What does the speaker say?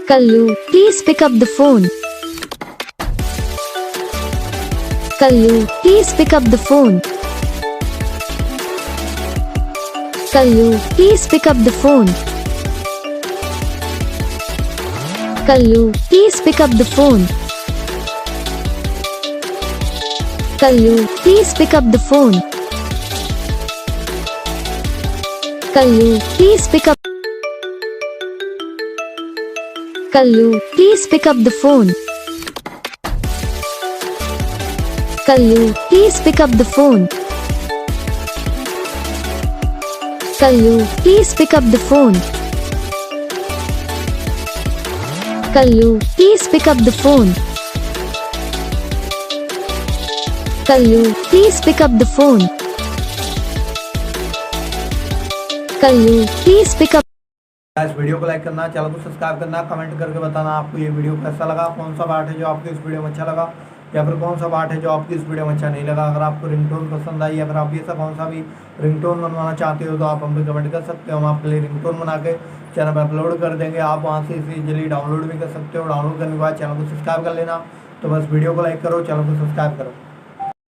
Kallu, please pick up the phone. Kallu, please pick up the phone. Kallu, please pick up the phone. Kallu, please pick up the phone. Kallu, please pick up the phone. Kallu, please pick up. Kallu, please pick up the phone. Kallu, please pick up the phone. Kallu, please pick up the phone. Kallu, please pick up the phone. Kallu, please pick up the phone. Kallu, please pick up. इस video को like करना, channel को subscribe करना, comment करके बताना आपको ये video कैसा लगा, कौन सा पार्ट है जो आपको इस वीडियो में अच्छा लगा या फिर कौन सा पार्ट है जो आपको इस वीडियो में अच्छा नहीं लगा। अगर आपको रिंगटोन पसंद आई, अगर आप ऐसा कौन सा भी रिंगटोन बनवाना चाहते हो तो आप हमें कमेंट कर सकते हो। हम आपके लिए रिंगटोन बना के चैनल पर अपलोड कर देंगे। आप वहाँ से इसे इजीली डाउनलोड भी कर सकते हो। डाउनलोड करने के बाद चैनल को सब्सक्राइब कर लेना। तो बस वीडियो को लाइक करो, चैनल को सब्सक्राइब करो।